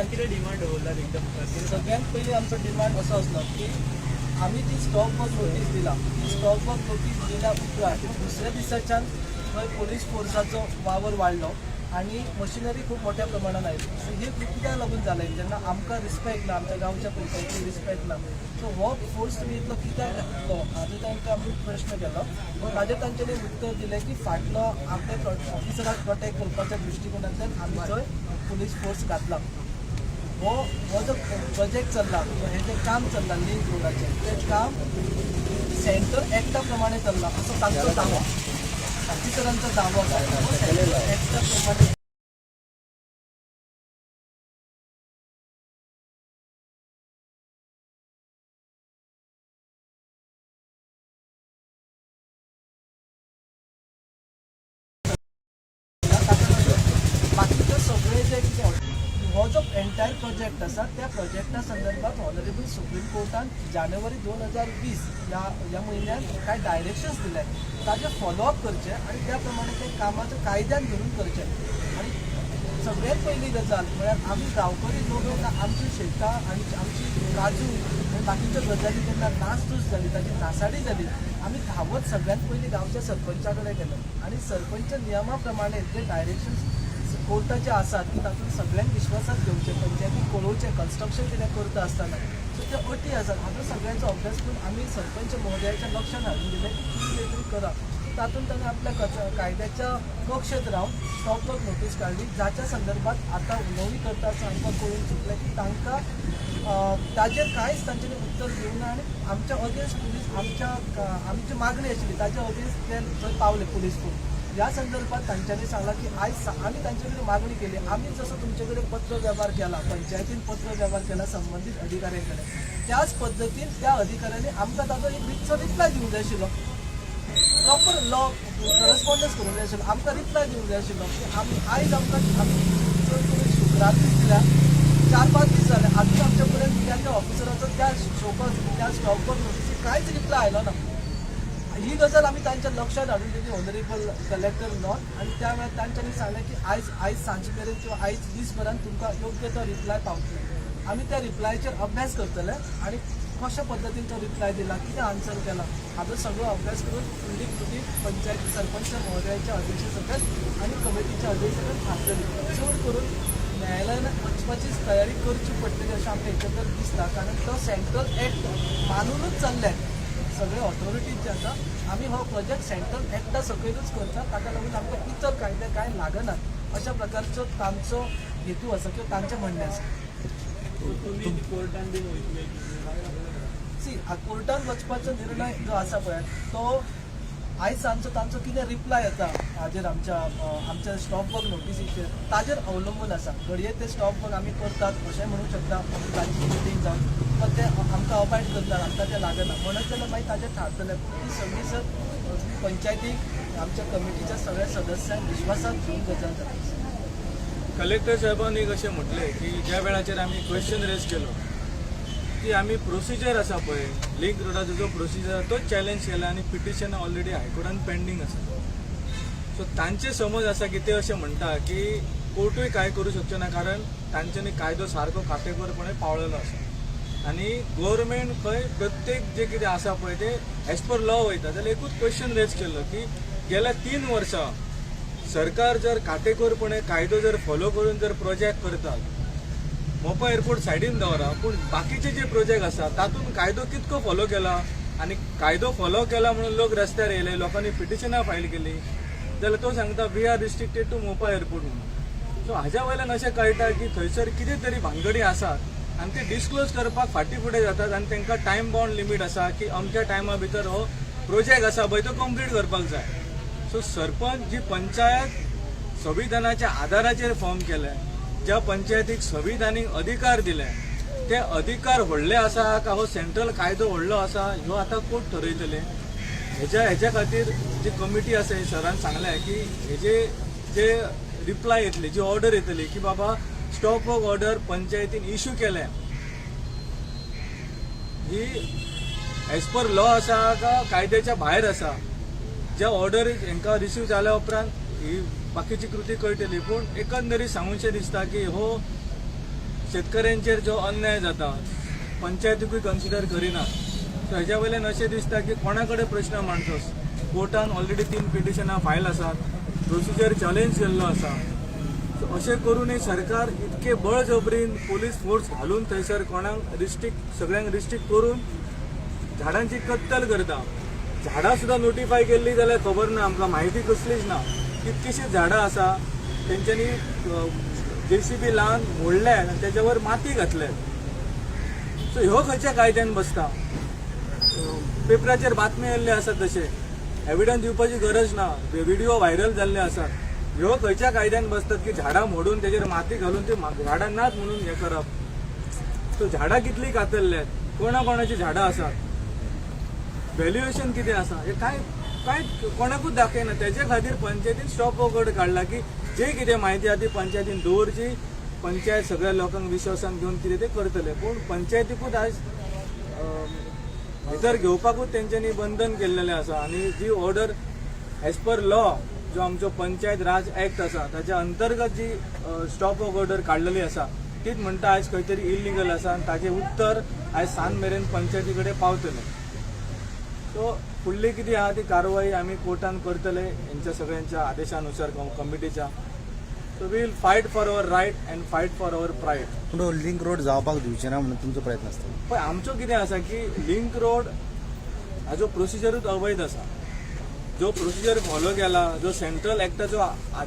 कितें डिमांड दवरला एकदम सगळ्यात पयलीं आमचो डिमांड असो आसलो की आमी ती स्टॉप वर्क नोटीस दिला. ती स्टॉप वर्क नोटीस दिल्या उपरांत दुसऱ्या दिसाच्यान थंय पोलीस फोर्साचो वावर वाडलो आणि मशिनरी खूप मोठ्या प्रमाणात आयली. सो हे कित्याक लागून जालें जेन्ना आमकां रिस्पेक्ट ना, आमच्या गांवच्या पंचायतीक रिस्पेक्ट ना, सो हो फोर्स तुमी इतलो कित्याक घातलो हाजो तांकां आमी प्रश्न केलो. ताजेर तांच्यांनी उत्तर दिलें की फाटलो आपल्या ऑफिसराक प्रोटेक्ट करपाच्या दृश्टिकोनांतल्यान आमी थंय पुलीस फोर्स घातला. हो जो प्रोजेक्ट चल्ला, हे जे काम चल्ला लिंक रोडाचें, तें काम सेंट्रल एक्टा प्रमाणे चल्ला असो तांचो दावो, ऑफिसरांचो दावो आसा. सेंट्रल एक्टा प्रमाणे बाकीचे सगळे जे कितें हो जो एंटायर प्रोजेक्ट आसा त्या प्रोजेक्टा संदर्भात ऑनरेबल सुप्रीम कोर्टान जानेवारी 2020 ह्या म्हयन्यात कांय डायरेक्शन्स दिले. ताजे फॉलोअप करचे आणि त्या प्रमाणे ते कामाचं कायद्यान धरून करचे. आणि सगळ्यात पहिली गजाल म्हळ्यार आमी गांवकरी लोक जेन्ना आमची शेतां आनी आमची काजू आनी बाकीच्यो गजाली जेन्ना नासधूस जाली, ताची नासाडी जाली, आमी धांवत सगळ्यात पयलीं गांवच्या सरपंचा कडेन गेले आणि सरपंच नियमा प्रमाणे जे डायरेक्शन्स कोर्टाचे आसात की तातूंत सगळ्यांक विश्वासात घेवचे, पंचायतीक कळोवचें कन्स्ट्रक्शन कितें करता आसतना, सो त्यो अटी आसात. हाजो सगळ्यांचो अभ्यास करून आमी सरपंच महोदयाच्या लक्षांत हाडून दिलें की कितें तरी करा. तातूंत ताणें आपल्या कायद्याच्या कक्षेत रावन स्टॉप वर्क नोटीस काडली, जाच्या संदर्भात आतां उलोवणी करता आसतना आमकां कळून चुकलें की तांकां ताजेर कांयच तांच्यांनी उत्तर दिवं ना आनी आमच्या अगेन्स्ट पुलीस आमची मागणी आशिल्ली ताच्या अगेन्स्ट ते थंय पावले पुलीस फोर्स. ह्या संदर्भात तांच्यांनी सांगला की आयज आमी तांचे कडेन मागणी केली, आमी जसो तुमचे कडेन पत्र व्यवहार केला, पंचायतीन पत्र व्यवहार केला संबंधीत अधिकाऱ्यां कडेन, त्याच पद्दतीन त्या अधिकाऱ्यांनी आमकां ताचो एक रितसर रिप्लाय दिवंक जाय आशिल्लो, प्रॉपर लॉ करस्पॉन्डन्स करूंक जाय आशिल्लो, आमकां रिप्लाय दिवंक जाय आशिल्लो की आमी आयज आमकां आमी चड करून शुक्रार दीस दिल्या, 4-5 दीस जाले, आजून आमच्या पर्यंत त्या ऑफिसराचो त्या त्या स्टॉप वर्क नोटीसीक कांयच रिप्लाय आयलो ना. ही गजाल आमी तांच्या लक्षात हाडून दिली ऑनरेबल कलेक्टर नॉर्थ, आणि त्या वेळार तांच्यांनी सांगलें की आयज सांजे मेरेन किंवा आयज दीसभरान तुमकां योग्य तो रिप्लाय पावतलो. आमी त्या रिप्लायचेर अभ्यास करतले आणि कशा पद्दतीन तो रिप्लाय दिला, कितें आन्सर केला, हाजो सगळो अभ्यास करून फुडली पंचायत सरपंच महोदयाच्या अध्यक्ष सकट आणि कमिटीच्या अध्यक्ष सकट थारतली. चड करून न्यायालयान वचपाची तयारी करची पडटली अशें आमकां एकंदर दिसता, कारण तो सेंट्रल एक्ट मानूनच चल्ले सगळे ऑथॉरिटीज जे आसा. आमी हो प्रोजेक्ट सेंट्रल एक्टा सकयलूच करता, ताका लागून आमकां इतर कायदे कांय लागनात अशा प्रकारचो तांचो हेतू आसा किंवा तांचें म्हणणें आसा. कोर्टान बीन वयतले कोर्टान वचपाचो निर्णय जो आसा पळय तो आयज सांजचो तांचो कितें रिप्लाय येता हाजेर आमच्या स्टॉप वर्क नोटीसीचेर ताजेर अवलंबून आसा. घडये ते स्टॉप वर्क आमी करतात अशें म्हणूंक शकता, आमी तांची मिटींग जावन पण ते आमकां अवॉयड करतात, आमकां तें लागना म्हणत जाल्यार मागीर ताजेर थारतले. पूण ती सगळी सर पंचायतीक आमच्या कमिटीच्या सगळ्या सदस्यांक विश्वासात घेवन गजाल जाता. कलेक्टर साहेबांनी एक अशें म्हटलें की ज्या वेळाचेर आमी क्वेश्चन रेज केलो की आमी प्रोसिजर आसा पळय लिंक रोडाचो जो प्रोसिजर तोच चॅलेंज केला आणि पिटिशन ऑलरेडी हायकोर्टान पेंडींग आसा. सो तांचे समज आसा की ते अशें म्हणटा की कोर्टूय काय करूं शकचे ना, कारण तांच्यांनी कायदो सारको काटेकोरपणे पाळलेलो आसा आणि गव्हर्मेंट खंय प्रत्येक जे कितें आसा पळय ते एज पर लॉ वयता. जाल्यार एकूच क्वेश्चन रेज केल्लो की गेल्या 3 वर्सां सरकार जर काटेकोरपणे कायदो जर फॉलो करून जर प्रोजेक्ट करतात, मोपा एअरपोर्ट सायडीन दवरा, पूण बाकीचे जे प्रोजेक्ट आसा तातूंत कायदो कितको फॉलो केला आणि कायदो फॉलो केला म्हणून लोक रस्त्यार येयले, लोकांनी पिटिशनां फायल केली, जाल्यार तो सांगता वी आर रिस्ट्रिक्टेड टू मोपा एअरपोर्ट म्हणून. सो हाज्या वयल्यान अशें कळटा की थंयसर कितें तरी भानगडी आसात आणि ते डिस्क्लोज करपाक फाटीं फुडें जातात आणि तांकां टायम बाउंड लिमीट आसा की अमक्या टायमा भितर हो प्रोजेक्ट आसा पळय तो कंप्लीट करपाक जाय. सो सरपंच जी पंचायत संविधानाच्या आधाराचेर फॉर्म केले, ज्या पंचायतीक संविधानीक अधिकार दिले, ते अधिकार व्हडले आसा का हो सेंट्रल कायदो व्हडलो आसा ह्यो आतां कोर्ट ठरयतले. हेच्या खातीर जी कमिटी आसा सरान सांगलें की हेजे जे रिप्लाय येतली, जी ऑर्डर येतली की बाबा स्टॉप वर्क ऑर्डर पंचायतीन इश्यू केले, ही एज पर लॉ आसा का कायद्याच्या भायर आसा. ज्या ऑर्डर हांकां रिसीव जाल्या उपरांत ही बाकीची कृती कळटली. पूण एकंदरीत सांगूचें दिसता की हो शेतकऱ्यांचेर जो अन्याय जाता पंचायतीकूय कन्सिडर करिना. सो हेच्या वयल्यान अशें दिसता की कोणा कडेन प्रश्न मांडचोस. कोर्टान ऑलरेडी 3 पिटिशनां फायल आसात, प्रोसिजर चॅलेंज केल्लो आसा. सो अशें करूनय सरकार इतके बळजबरीन पोलीस फोर्स घालून थंयसर कोणाक रिस्ट्रिक्ट सगळ्यांक रिस्ट्रिक्ट करून झाडांची कत्तल करता. झाडां सुद्दां नोटिफाय केल्ली जाल्यार खबर ना, आमकां म्हायती कसलीच ना. कितकीशीं झाडां आसा तेंच्यांनी JCB लावन मोडल्यात आनी तेच्या वयर माती घातल्यात. सो ह्यो खंयच्या कायद्यान बसता. पेपराचेर बातमी येयल्ले आसात तशे एविडन्स दिवपाची गरज ना, व्हिडिओ व्हायरल जाल्ले आसात. ह्यो खंयच्या कायद्यान बसतात की झाडां मोडून तेजेर माती घालून ती झाडां नात म्हणून हें करप. सो झाडां कितलीं कातरल्यात, कोणाची झाडां आसात, व्हॅल्युएशन कितें आसा हें कांय कोणाकूच दाखयना. तेजे खातीर पंचायतीन स्टॉप ऑर्डर काडला की जे कितें म्हायती आसा ती पंचायतीन दवरची, पंचायत सगळ्या लोकांक विश्वासान घेवन कितें ते करतले. पूण पंचायतीकूच आयज भितर घेवपाकूच तेंच्यांनी बंधन केल्लेलें आसा. आनी जी ऑर्डर एज पर लॉ जो आमचो पंचायत राज ऍक्ट आसा ताच्या अंतर्गत जी स्टॉप ऑर्डर काडलेली आसा तीच म्हणटा आयज खंय तरी इलिगल आसा आनी ताचें उत्तर आयज सांज मेरेन पंचायती कडेन पावतलें. सो फुडली कितें आहा ती कारवाई आमी कोर्टान करतले हेंच्या सगळ्यांच्या आदेशानुसार कमिटीच्या. So we will fight for our right and fight for our pride. Pune link road जावपाक दिवचे ना म्हणून तुमचो प्रयत्न आसता. पण आमचो कितें आसा की लिंक रोड हाजो प्रोसिजरूच अवैध आसा. जो प्रोसिजर फॉलो केला, जो सेंट्रल एक्टाचो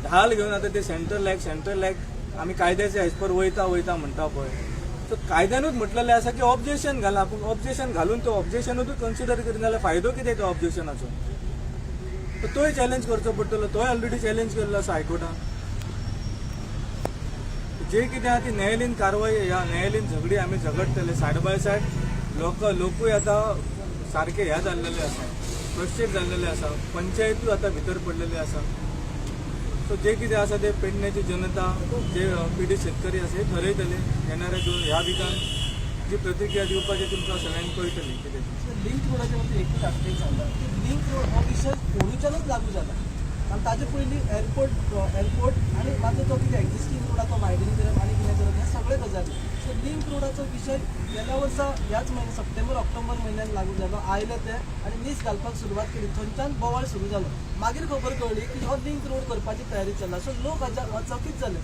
ढाल घेवन आता ते सेंट्रल एक्ट आमी कायद्याचे एज पर वयता म्हणटा पळय. सो कायद्यानूच म्हटलेलें आसा की ऑब्जेक्शन घाला. पूण ऑब्जेक्शन घालून तो ऑब्जेक्शनूच कन्सिडर करिना जाल्यार फायदो कितें तो ऑब्जेक्शनाचो. तोय चॅलेंज करचो पडटलो. तोय ऑलरेडी चॅलेंज केल्लो आसा हायकोर्टान. जे कितें आहा ती न्यायालयीन कारवाई, ह्या न्यायालयीन झगडी आमी झगडटले सायड बाय सायड. लोकूय आतां सारखे ह्या जाल्लेले आसा, फ्रस्ट्रेट जाल्लेले आसा. पंचायतूय आतां भितर पडलेले आसा. सो जे कितें आसा ते पेडण्याची जनता, जे पीडित शेतकरी आसा हे ठरयतले. येणाऱ्या ह्या विकान जी प्रतिक्रिया दिवपाची तुमकां सगळ्यांक कळटली कितें. लिंक रोडाच्या वरती एकूच आस्पेक्ट सांगता की लिंक रोड हो विशय कोणूच्यानूच लागू जाला. आनी ताजे पयलीं एअरपोर्ट आनी मात्र तो कितें एक्झिस्टींग रोड तो वायडनींग करप आनी कितें करप हे सगळे गजाली. सो लिंक रोडाचो विशय गेल्या वर्सा ह्याच म्हयन्यात सप्टेंबर-ऑक्टोबर म्हयन्यान लागू जालो. आयले ते आनी नीस घालपाक सुरवात केली. थंयच्यान बोवाळ सुरू जालो. मागीर खबर कळ्ळी की हो लिंक रोड करपाची तयारी चल्ला. सो लोक अचकीत जाले,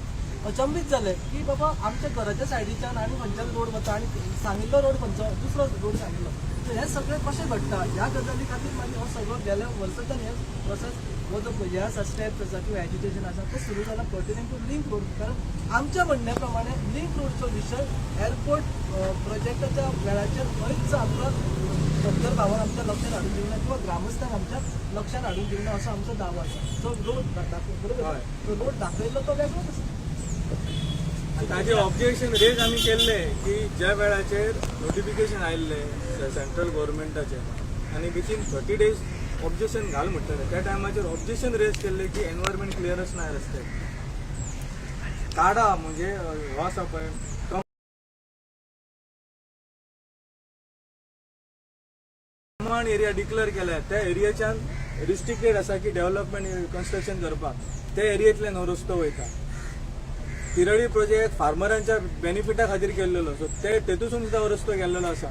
अचंबीत जाले की बाबा आमच्या घराच्या सायडीच्यान आनी खंयच्यान रोड वता आनी सांगिल्लो रोड खंयचो दुसरो रोड सांगिल्लो. सो हे सगळें कशें घडटा ह्या गजाली खातीर मागीर हो सगळो गेल्या वर्साच्यान हे प्रोसेस हो जो हे आसा स्टेप्स आसा किंवा एज्युकेशन आसा ते सुरू जाला पर्टिनेंट टू लिंक रोड. कारण आमच्या म्हणण्या प्रमाणे लिंक रोडचो विशय एअरपोर्ट प्रोजेक्टाच्या वेळाचेर खंयच आमकां डॉक्टर भावान आमच्या लक्षात हाडून दिवना किंवा ग्रामस्थांक आमच्या लक्षात हाडून दिवना असो आमचो दावो आसा. जो रोड बरोबर तो रोड दाखयल्लो तो वेगळोच आसा. ताजे ऑब्जेक्शन रेज आमी केल्ले की ज्या वेळाचेर नोटिफिकेशन आयिल्ले सेंट्रल गव्हर्मेंटाचे आनी विथीन 30 days ऑब्जेक्शन घाल म्हणटले त्या टायमाचेर ऑब्जेक्शन रेज केल्ले की एनवायरमेंट क्लियरच ना रस्ते काडा. म्हणजे हो आसा पळय कमांड एरिया डिक्लेअर केल्या त्या एरियाच्यान रिस्ट्रिक्टेड आसा की डेव्हलपमेंट कन्स्ट्रक्शन करपाक. त्या एरियेंतल्यान हो रस्तो वयता. तिरळी प्रोजेक्ट फार्मरांच्या बेनिफिटा खातीर केल्लो. सो तेतून सुद्दां हो रस्तो गेल्लो आसा.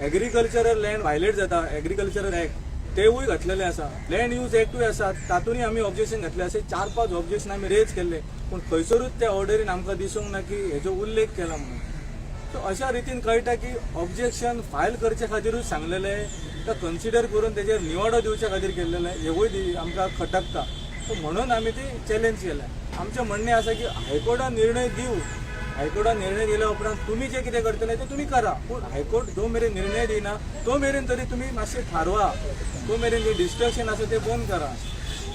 एग्रीकल्चरल लँड व्हायलेट जाता. एग्रीकल्चरल एक्ट तेवूय घातलेले आसा. लँड यूज एक्टूय आसा तातूंय आमी ऑब्जेक्शन घातले. असे 4-5 ऑब्जेक्शन आमी रेज केल्ले. पूण खंयसरूच त्या ऑर्डरीन आमकां दिसूंक ना की हेजो उल्लेख केला म्हणून. सो अशा रितीन कळटा की ऑब्जेक्शन फायल करचे खातीरूच सांगलेले, तो कन्सिडर करून तेजेर निवाडो दिवचे खातीर केल्लेले. हेवूय आमकां खटकता. सो म्हणून आमी ती चॅलेंज केल्या. आमचें म्हणणें आसा की हायकोर्टान निर्णय दिवं. हायकोर्टान निर्णय दिल्या उपरांत तुमी जे कितें करतले ते तुमी करा. पूण हायकोर्ट जो मेरेन निर्णय दिना तो मेरेन तरी तुमी मातशें थारवा. तो मेरेन जे डिस्ट्रक्शन आसा ते बंद करा.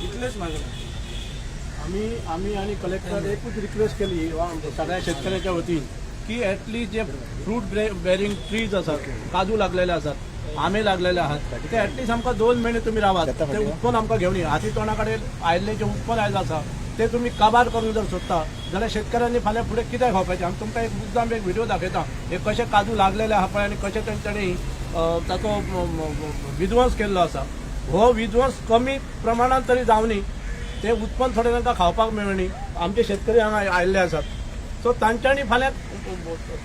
इतलेंच मागणें. आम्ही आणि कलेक्टर एकूच रिक्वेस्ट केली सगळ्या शेतकऱ्याच्या वतीन की ॲटलिस्ट जे फ्रूट बेरिंग ट्रीज असतात, काजू लागलेले असतात, आंबे लागलेले आहात, ते ॲटलिस्ट आमकां 2 महिने तुम्ही रावात. ते उत्पन्न आमकां घेवन या. हाती तोंडाकडे आयिल्लें जे उत्पन्न आयिल्लें आसा ते तुम्ही काबार करूंक जर सोदता जाल्यार शेतकऱ्यांनी फाल्यां फुडें कितें खावपाचें. आमी तुमकां एक मुद्दाम एक व्हिडिओ दाखयता. हे कशे काजू लागलेले आहा पळय आनी कशे तेंच्यांनी ताचो विध्वंस केल्लो आसा. हो विध्वंस कमी प्रमाणात तरी जावनी, ते उत्पन्न थोडें तांकां खावपाक मेळनी. आमचे शेतकरी हांगा आयिल्ले आसात. सो तांच्यांनी फाल्यां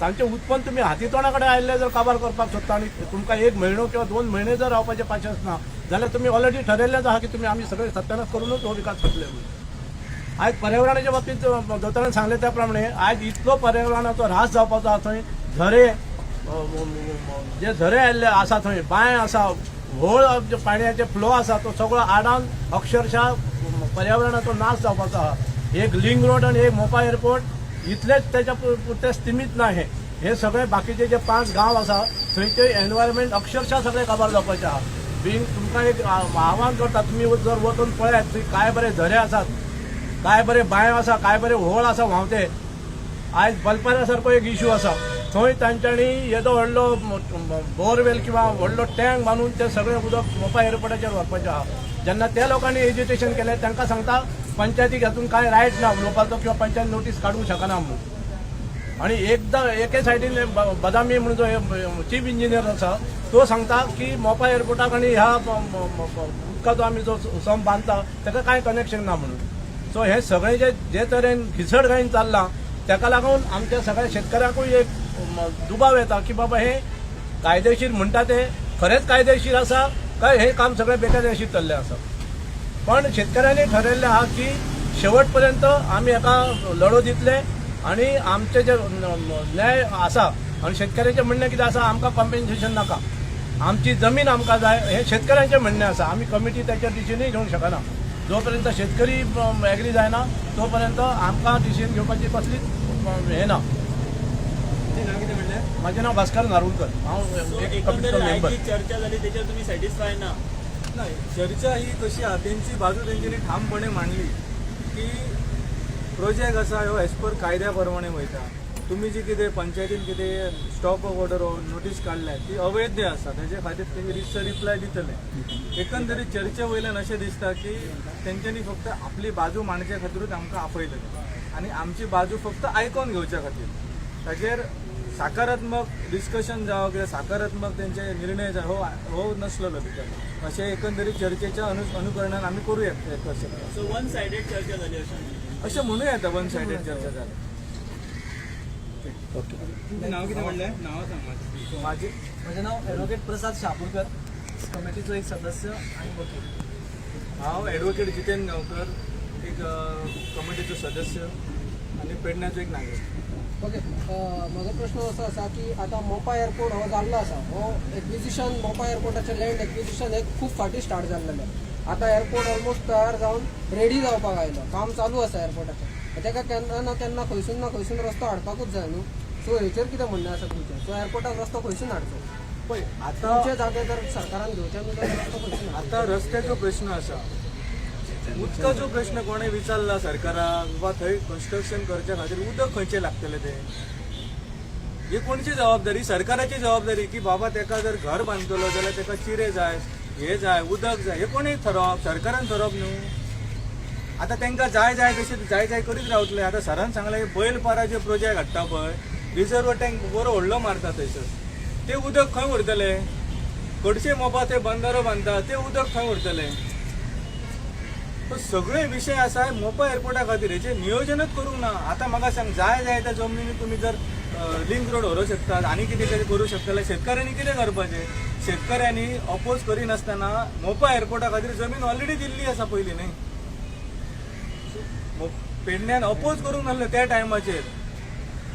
तांचे उत्पन्न तुम्ही हातीतोंडा कडेन आयिल्ले जर काबार करपाक सोदता आनी तुमकां 1 म्हयनो किंवा 2 म्हयने जर रावपाचें पाशेंस ना जाल्यार तुमी ऑलरेडी ठरयल्लेच आहा की तुमी आमी सगळे सत्यानाश करूनच हो विकास करतले म्हणून. आयज पर्यावरणाच्या बाबतींत दोतोरान सांगले त्या प्रमाणे आयज इतलो पर्यावरणाचो ऱ्हास जावपाचो आसा थंय. झरे जे झरे आयिल्ले आसा थंय, बांय आसा, व्हळ जे पाणयाचे फ्लो आसा तो सगळो आडावन अक्षरशः पर्यावरणाचो नाश जावपाचो आहा. एक लिंक रोड आणि एक मोपा एअरपोर्ट इतलेच त्याच्या पुरते स्थिमीत ना हे सगळे बाकीचे जे 5 गांव आसा थंयचे एनवायरमेंट अक्षरशः सगळे काबार जावपाचे आहा. तुमकां एक आव्हान करता, तुम्ही जर वचून पळयात थंय काय बरे झरे आसात, काय बरे बांय आसा, काय बरे व्हळ आसा व्हांवते. आयज बल्पाऱ्या सारको एक इश्यू आसा थंय तांच्यांनी येदो व्हडलो बोरवेल किंवा व्हडलो टँक बांदून ते सगळे उदक मोपा एअरपोर्टाचेर व्हरपाचें आहा. जेन्ना त्या लोकांनी एज्युटेशन केलें तांकां सांगता पंचायतीक हातून काय रायट ना उलोवपाचो किंवा पंचायत नोटीस काडूंक शकना म्हणून. आणि एकदां एके सायडीन बदामी म्हणून जो चीफ इंजिनियर आसा तो सांगता की मोपा एअरपोर्टाक आनी ह्या उदकाचो आमी जो संप बांदता ताका कांय कनेक्शन ना म्हणून. सो हे सगळें जे तरेन घिसडघाईन चल्लां ताका लागून आमच्या सगळ्या शेतकऱ्यांकूय एक दुबाव येता की बाबा हे कायदेशीर म्हणटा ते खरेंच कायदेशीर आसा काय हे काम सगळें बेकायदेशीर चल्लें आसा. पण शेतकऱ्यांनी ठरयल्लें आहा की शेवट पर्यंत आमी हेका लढो दितले आणि आमचे जे न्याय आसा आणि शेतकऱ्यांचें म्हणणें कितें आसा, आमकां कॉम्पेन्सेशन नाका, आमची जमीन आमकां जाय, हे शेतकऱ्यांचें म्हणणें आसा. आमी कमिटी त्याचेर डिसिजनूय घेवंक शकना. जोपर्यंत शेतकरी एग्री जायना तोपर्यंत आमकां डिसिजन घेवपाची कसलीच हें ना. माझे नाव भास्कर नारुलकर, हांव एक कमिटीचो मेंबर. चर्चा झाली त्याच्यावर तुम्ही सॅटिस्फाय ना? नाही, चर्चा ही कशी आहा त्यांची बाजू तेंच्यांनी ठामपणे मांडली की प्रोजेक्ट आसा ह्यो एज पर कायद्या प्रमाणे वयता. तुम्ही जी कितें पंचायतीन कितें स्टॉप ऑफ ऑर्डर नोटीस काडल्या ती अवैध आसा, तेजे खातीर तेंचे रिसर रिप्लाय दितले. एकंदरीत चर्चे वयल्यान अशें दिसता की तेंच्यांनी फक्त आपली बाजू मांडचे खातीरूच आमकां आपयले आणि आमची बाजू फक्त आयकून घेवच्या खातीर. ताचेर सकारात्मक डिस्कशन जावं किंवा सकारात्मक तेंचे निर्णय जाय हो नसलेलो भितर. अशें एकंदरीत चर्चेच्या अनुकरणान आमी करूया. सो वन सायडेड चर्चा झाली अशें म्हणूं येता वन सायडेड चर्चा जाली. नाव कितें म्हणलें? नाव सांग माझी. माझे नाव ॲडव्होकेट प्रसाद शापूरकर, कमिटीचो एक सदस्य आणि वकील. हांव ॲडव्होकेट जितेंद्र गांवकर, एक कमिटीचो सदस्य आणि पेडण्याचो एक नागरीक. ओके, माझा प्रश्न असो आसा की आता मोपा एअरपोर्ट हो जाल्लो आसा, हो एक्विजिशन मोपा एअरपोर्टाचें लँड एक्विजिशन हे खूप फाटी स्टार्ट जाल्लेलें. आता एअरपोर्ट ऑलमोस्ट तयार जावन रेडी जावपाक आयलो, काम चालू आसा एअरपोर्टाचें. ताका केन्ना ना केन्ना खंयसून ना खंयसून रस्तो हाडपाकूच जाय न्हू. सो हेचेर कितें म्हणणें आसा तुमचें? सो एअरपोर्टाक रस्तो खंयसून हाडचो? पळय आतां तुमचे जागे जर सरकारान घेवचे न्हू जाल्यार रस्तो खंयसून हाडचो? आतां रस्त्याचो प्रश्न आसा, उदकाचो प्रश्न कोणें विचारला सरकाराक वा थंय कन्स्ट्रक्शन करच्या खातीर उदक खंयचें लागतलें तें? ही कोणची जबाबदारी? सरकाराची जबाबदारी की बाबा ताका जर घर बांदतलो जाल्यार ताका चिरे जाय, हे जाय, उदक जाय, हे कोणें ठरवप? सरकारान ठरवप न्हू. आतां तांकां जाय जाय तशें जाय जाय करीत रावतले. आतां सरान सांगलें बैलपारा जे प्रोजेक्ट हाडटा पळय, रिजर्व टँक बरो व्हडलो मारता थंयसर, ते उदक खंय उरतले? कडशे मोपा ते बंदारो बांदता ते उदक खंय उरतले? सगळे विषय आसा मोपा एअरपोर्टा खातीर, हेचे नियोजनच करूंक ना. आतां म्हाका सांग, जाय जाय त्या जमनीनी तुमी जर लिंक रोड व्हरूंक शकतात, आनी कितें कितें करूं शकतले, शेतकऱ्यांनी कितें करपाचें? शेतकऱ्यांनी अपोज करिनासतना मोपा एअरपोर्टा खातीर जमीन ऑलरेडी दिल्ली आसा पयलीं न्ही. पेडण्यान अपोज करूंक नासलें त्या टायमाचेर.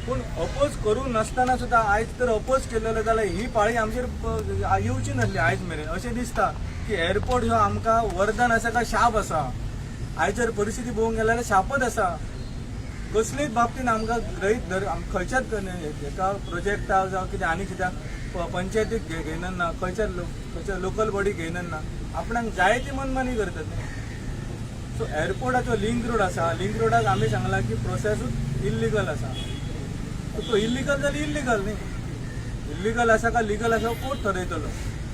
पूण अपोज करूंक नासतना सुद्दां आयज तर अपोज केलेलो जाल्यार ही पाळी आमचेर येवची नासली आयज मेरेन. अशें दिसता की एअरपोर्ट ह्यो आमकां वरदान आसा काय शाप आसा. आयज जर परिस्थिती पळोवंक गेल्यार शापच आसा. कसलीच बाबतीन आमकां गृहीत धर खंयच्याच एका प्रोजेक्टाक जावं कितें आनी कित्याक पंचायतीक घेयना, खंयच्या लोकल बॉडी घेयना, आपणाक जाय ती मनमानी करतात न्ही. सो एअरपोर्टाचो लिंक रोड आसा, लिंक रोडाक आमी सांगलां की प्रोसेसूच इल्लिगल आसा. तो इल्लिगल जाल्यार इल्लिगल न्ही. इल्लिगल आसा काय लिगल आसा कोर्ट ठरयतलो.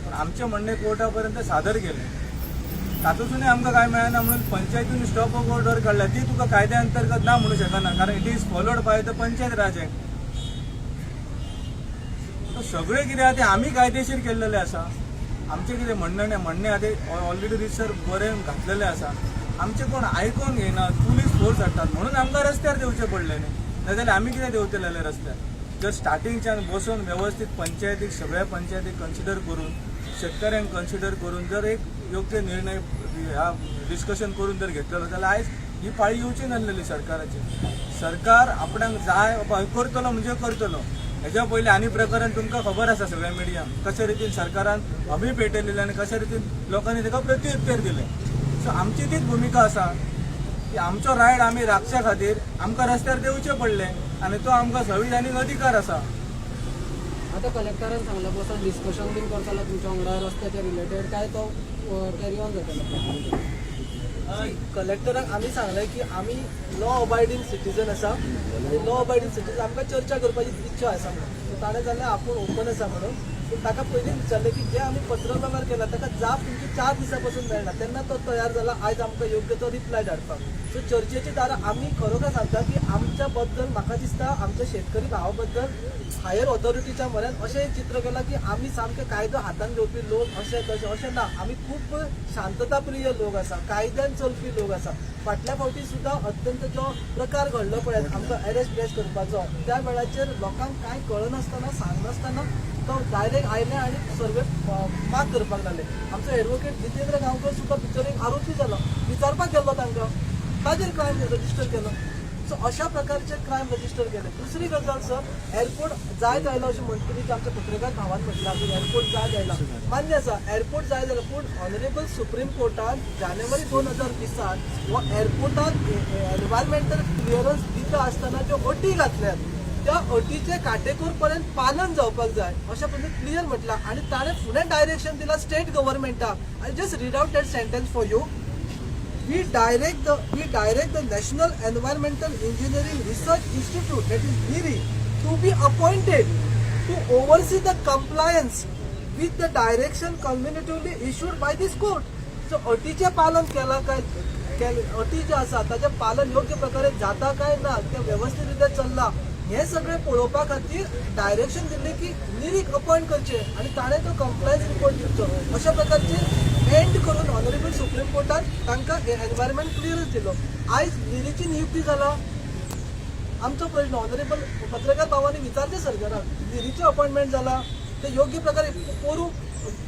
पण आमचें म्हणणें कोर्टा पर्यंत सादर केलें, तातूंतूय आमकां काय मेळना म्हणून पंचायतीन स्टॉप ऑफ ऑर्डर काडल्या. ती तुका कायद्या अंतर्गत ना म्हणूं शकना, कारण it is followed by the panchayat Raj act. सगळें कितें आहा तें आमी कायदेशीर केल्लेलें आसा. आमचें कितें म्हणणें आहा तें ऑलरेडी रिसर बरें घातलेलें आसा. आमचें कोण आयकून घेयना, पुलीस फोर्स हाडटात म्हणून आमकां रस्त्यार देवचें पडलें न्ही. नाजाल्यार आमी कितें देंवतलेले रस्त्यार? जर स्टार्टिंगच्यान बसून व्यवस्थित पंचायतीक सगळ्या पंचायतीक कन्सिडर करून शेतकऱ्यांक कन्सिडर करून जर एक योग्य निर्णय ह्या डिस्कशन करून जर घेतलेलो जाल्यार आयज ही पाळी येवची नासलेली सरकाराची. सरकार आपणाक जाय बाबा करतलो म्हणजे करतलो. हेच्या पयलीं आनी प्रकरण तुमकां खबर आसा सगळ्या मिडियांक कशा रितीन सरकारान हमी पेटयलेले आनी कशा रितीन लोकांनी ताका प्रत्युत्तर दिलें. सो आमची तीच भुमिका आसा की आमचो रायट आमी राखच्या खातीर आमकां रस्त्यार देवचें पडलें आनी तो आमकां संविधानीक अधिकार आसा. आता कलेक्टरान सांगला बसून डिस्कशन बीन करतालो तुमच्या वांगडा रस्त्याच्या रिलेटेड काय तो कॅरी ऑन जातलो. कलेक्टराक आमी सांगलें की आमी लॉ अबायडींग सिटीजन आसा आनी लॉ अबायडींग सिटीजन आमकां चर्चा करपाची इच्छा आसा म्हणून. सो ताणें जाल्यार आपूण ओपन आसा म्हणून. पूण ताका पयलीं विचारलें की जे आमी पत्र व्यवहार केला ताका जाप तुमची 4 दिसां पासून मेळना तेन्ना तो तयार जाला आयज आमकां योग्य तो रिप्लाय धाडपाक. सो चर्चेची दारां आमी खरोखर सांगता की आमच्या बद्दल म्हाका दिसता आमच्या शेतकरी भावा बद्दल हायर ऑथॉरिटीच्या म्हऱ्यान अशें एक चित्र केलां की आमी सामके कायदो हातान घेवपी लोक अशें ना. आमी खूब शांतता प्रिय लोक आसा, कायद्यान चलपी लोक आसा. फाटल्या फावटी सुद्दां अत्यंत जो प्रकार घडलो पळयात आमकां अरेस्ट करपाचो त्या वेळाचेर लोकांक कांय कळनासतना सांगनासतना तो डायरेक्ट आयले आनी सर्वे माग करपाक लागले. आमचो एडवोकेट जितेंद्र गांवकर सुद्दां भितर एक आरोपी जालो. विचारपाक गेल्लो तांकां ताजेर क्रायम रजिस्टर केलो. सो अशा प्रकारचे क्रायम रजिस्टर केले. दुसरी गजाल सर एअरपोर्ट जाय जायला अशें म्हणटली की आमच्या पत्रकार भावान म्हटलां की एअरपोर्ट जाय जायला मान्य आसा एअरपोर्ट जाय जाल्यार पूण ऑनरेबल सुप्रीम कोर्टान जानेवारी 2020 हो एअरपोर्टाक एनवायरमेंटल क्लियरन्स दिता आसतना ज्यो अटी घातल्यात त्या अटीचे काटेकोरपर्यंत पालन जावपाक जाय अशें पद्दतीन क्लियर म्हटलां. आनी ताणें फुडें डायरेक्शन दिलां स्टेट गव्हर्मेंटाक. I just read out that sentence for you. We direct the National Environmental Engineering Research Institute, that is NERI, to be appointed to oversee the compliance with the direction cumulatively issued by this court. So अटीचे पालन केला काय अटी जे आसा ताचे पालन योग्य प्रकारे जाता काय ना ते व्यवस्थित रित्या चल्ला हे सगळे पळोवपा खातीर डायरेक्शन दिल्ले की निरीक अपॉइंट करचे आनी ताणें तो कंप्लायन्स रिपोर्ट दिवचो. अशा प्रकारचे एंड करून ऑनरेबल सुप्रीम कोर्टान तांकां एनवायरमेंट क्लियरन्स दिलो. आयज निरीची नियुक्ती जाला. आमचो प्रश्न ऑनरेबल पत्रकार भावांनी विचारचे सरकाराक निरीचे अपॉइंटमेंट जाला ते योग्य प्रकारे पोरू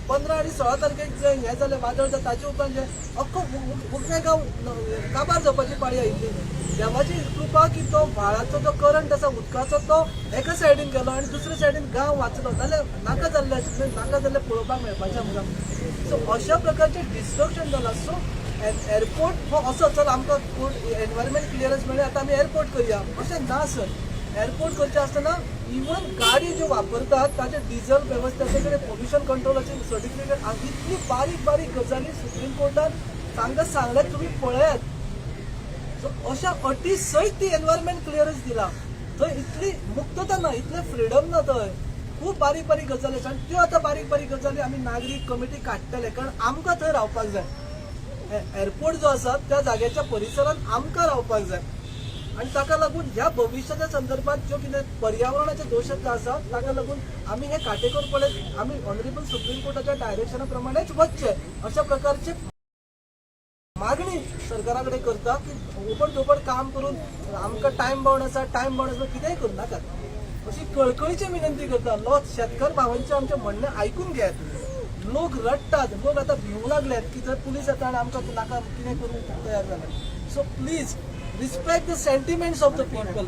15 आनी 16 तारखेक जे हें जालें वादळ जाता ताचे उपरांत जे अख्खो मुखें गांव काबार जावपाची पाळी आयिल्ली. देवाची कृपा की तो व्हाळाचो जो करंट आसा उदकाचो तो एका सायडीन गेलो आनी दुसरे सायडीन गांव वाचलो जाल्यार नाका जाल्ले पळोवपाक मेळपाचें आमकां. सो अशा प्रकारचें डिस्ट्रक्शन जालां. सो एअरपोर्ट हो असो चल आमकां एनवायरमेंट क्लियरन्स मेळ्ळें आतां आमी एअरपोर्ट करया अशें ना सर. एअरपोर्ट करचें आसतना इवन गाडी ज्यो वापरतात ताचे डिझल वेवस्था ताचे कडेन पोल्युशन कंट्रोलाचें सर्टिफिकेट इतली बारीक बारीक गजाली सुप्रीम कोर्टान तांकां सांगल्यात तुमी पळयात. सो अशा अटी सयत ती एनवायरमेंट क्लियरन्स दिला. थंय इतली मुक्तता ना इतलें फ्रिडम ना थंय. खूब बारीक बारीक गजाली आसा आनी त्यो आतां बारीक बारीक गजाली आमी नागरीक कमिटी काडटले कारण आमकां थंय रावपाक जाय. एअरपोर्ट जो आसा त्या जाग्याच्या परिसरांत आमकां रावपाक जाय आनी ताका लागून ह्या भविश्याच्या संदर्भात ज्यो कितें पर्यावरणाचे दोश आसा ताका लागून आमी हे काटेकोरपणे आमी ऑनरेबल सुप्रीम कोर्टाच्या डायरेक्शना प्रमाणेच वचचे अशा प्रकारचे मागणी सरकारा कडेन करता की ओपन टोपण काम करून आमकां टायम बाउंड आसा कितेंय करूं नाकात अशी कळकळीची विनंती करता. लोक शेतकार भावांचे आमचे म्हणणें आयकून घेयात. लोक रडटात. लोक आतां भिवूंक लागल्यात की जर पुलीस येता आनी आमकां नाका कितें करूंक तयार जाल्यात. So please respect the sentiments of the people.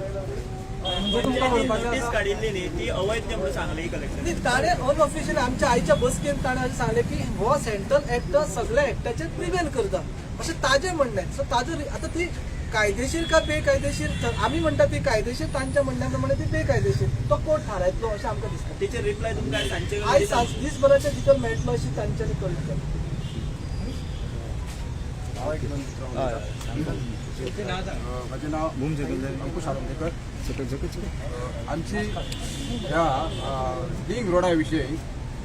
Notice काडिल्ली न्ही ती अवैध म्हणून सांगली कलेक्टर. ताणें अनऑफिशियल आमच्या आयच्या बसकेन ताणें अशें सांगलें की हो सेंट्रल एक्ट सगळ्या एक्टाचेर प्रिवेल करता अशें ताजें म्हणणें. सो ताजो आतां ती कायदेशीर का बेकायदेशीर आमी म्हणटा ती कायदेशीर तांच्या म्हणण्या प्रमाणे ती बेकायदेशीर तो कोर्ट थारायतलो अशें आमकां दिसता. तेचेर रिप्लाय तुमकां सांजचे आयज दिसभराच्या भितर मेळटलो अशी तांच्यांनी कळीत केली. माझे नाव अंकुश आरोंडेकर. आमची ह्या लिंक रोडा विशयी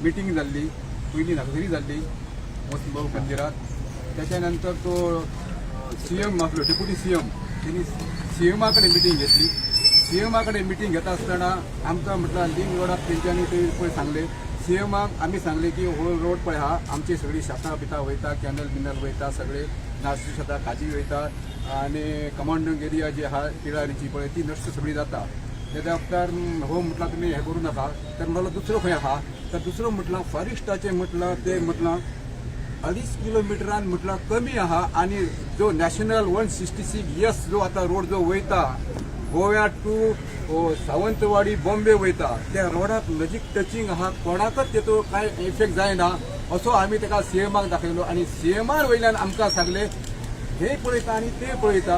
मिटींग जाल्ली पयलीं नागझरी जाल्ली वसंतभाऊ मंदिरात. त्याच्यानंतर तो CM आसलो डेप्युटी CM त्यांनी CMA कडेन मिटींग घेतली. CMA कडेन मिटींग घेता आसतना आमकां म्हटलं लिंक रोडाक तेंच्यांनी पळय सांगले CMAक आमी सांगले की हो रोड पळय हा आमची सगळी शेतां बितां वयता कॅनल बिनल वयता सगळे नासली शेतां काजी वयता आनी कमांडंग एरिया जी आहा तिळारीची पळय ती नश्ट सगळी जाता. तेच्या उपकार हो म्हटलं तुम्ही हे करू नका तर मला दुसरं खंय आहा तर दुसरं म्हटलं फॉरेस्टाचे म्हटलं ते म्हटलं 2.5 किलोमिटरान म्हटलं कमी आहा आणि जो नॅशनल 166 जो आता रोड जो वयता गोव्या टू सावंतवाडी बॉम्बे वयता त्या रोडाक नजीक टचिंग आहा कोणाकच तेचो कांय इफेक्ट जायना असो आम्ही ताका सीएमाक दाखयलो आणि सीएमार वयल्यान आमकां सांगले हे पळयता आणि ते पळयता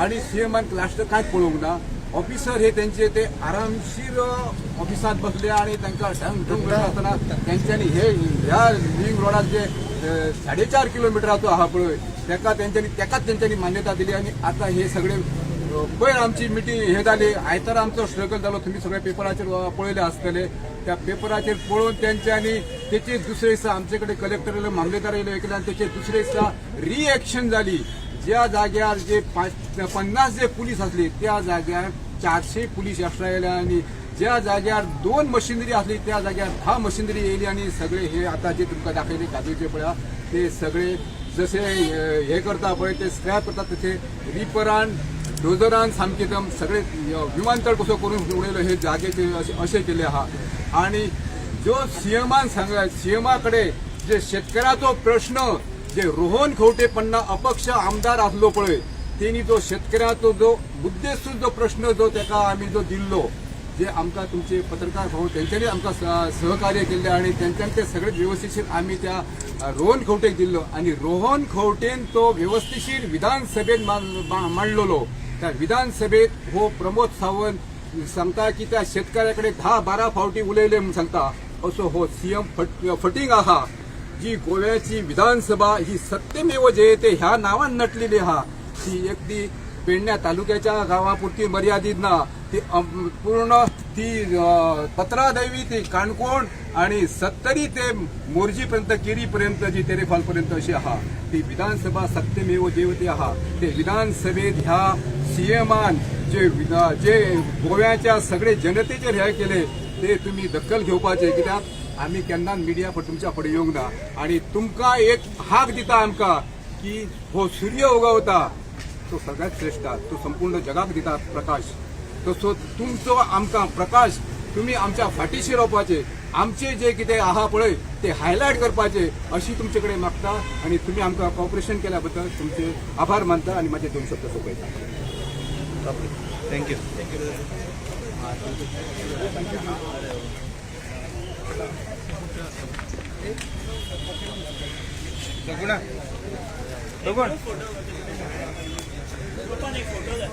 आणि सीएमान लास्ट कांयच पळोवंक ना ऑफिसर हे त्यांचे ते आरामशीर ऑफिसात बसले आणि तांकां ढंग ढंग करता आसतना त्यांच्यानी हे ह्या लिंक रोडाक जे 4.5 किलोमिटराचो आहा पळय तेकाच त्यांच्यानी मान्यता दिली आणि आता हे सगळे पयर आमची मिटींग हे जाली आयतार आमचो स्ट्रगल जालो तुम्ही सगळे पेपराचेर पळयले आसतले त्या पेपराचेर पळोवन त्यांच्यानी तेचे दुसरे दिसा आमचे कडेन कलेक्टर येयलो मामलेदार येयलो ऐकले आणि तेचे दुसरे दिसा रिएक्शन जाली ज्या जाग्यार जे 50 जे पुलीस असले त्या जाग्यार 400 पुलीस एक्स्ट्रा येयले आणि ज्या जाग्यार 2 मशिनरी असली त्या जाग्यार 10 मशिनरी येयली आणि सगळे हे आता जे तुमकां दाखयले काजूचे पळया ते सगळे जसे हे करता पळय ते स्क्रॅप करतात तसे रिपरान डोजरान सामके सगळे विमानतळ कसो करून उडयलो हे जागेचे अशें केले आहा आणि जो सीएमान सांगला सीएमाकडे जे शेतकऱ्याचो प्रश्न जे रोहन खंवटे पन्ना अपक्ष आमदार आसलो पळय तेणी जो शेतकऱ्याचो जो मुद्देसूद जो प्रश्न जो ताका आमी जो दिल्लो जे आमकां तुमचे पत्रकार भाऊ त्यांच्यानी आमकां सहकार्य केले आणि त्यांच्यानी ते सगळे व्यवस्थिशीर आम्ही त्या रोहन खंवटेक दिल्लो आणि रोहन खंवटेन तो व्यवस्थिशीर विधानसभेत मांडलेलो त्या विधानसभेत हो प्रमोद सावंत सांगता की त्या शेतकऱ्याकडे 10-12 फावटी उलयले म्हणून सांगता असो हो सीएम फटींग आहा जी गोव्याची विधानसभा ही सत्यमेव जयते ह्या नावान नटलेली आहा ती एक ती पेडण्या तालुक्याच्या गावापुरती मर्यादित ना ती पूर्ण ती पत्रादेवी ती काणकोण आणि 70 ते मोर्जीपर्यंत केरीपर्यंत जी तेरेफालपर्यंत अशी आहा ती विधानसभा सत्यमेव जयते आहा ते विधानसभेत ह्या सीएमान जे गोव्याच्या सगळे जनतेचेर हे केले ते तुम्ही दखल घेवपाचे कित्याक आम्ही केन्ना मिडिया तुमच्या फुडें येवंक ना आणि तुमकां एक हाक दिता आमकां की हो सूर्य उगवता तो सगळ्यात श्रेष्ठ तो संपूर्ण जगाक दिता प्रकाश तसो तुमचो आमकां प्रकाश तुम्ही आमच्या फाटीशी रावपाचे आमचे जे कितें आहा पळय ते हायलायट करपाचे अशी तुमचे कडेन मागता आणि तुम्ही आमकां कॉपरेशन केल्या बद्दल तुमचे आभार मानता आणि माझे 2 शब्द सोंपयता थँक्यू फोटो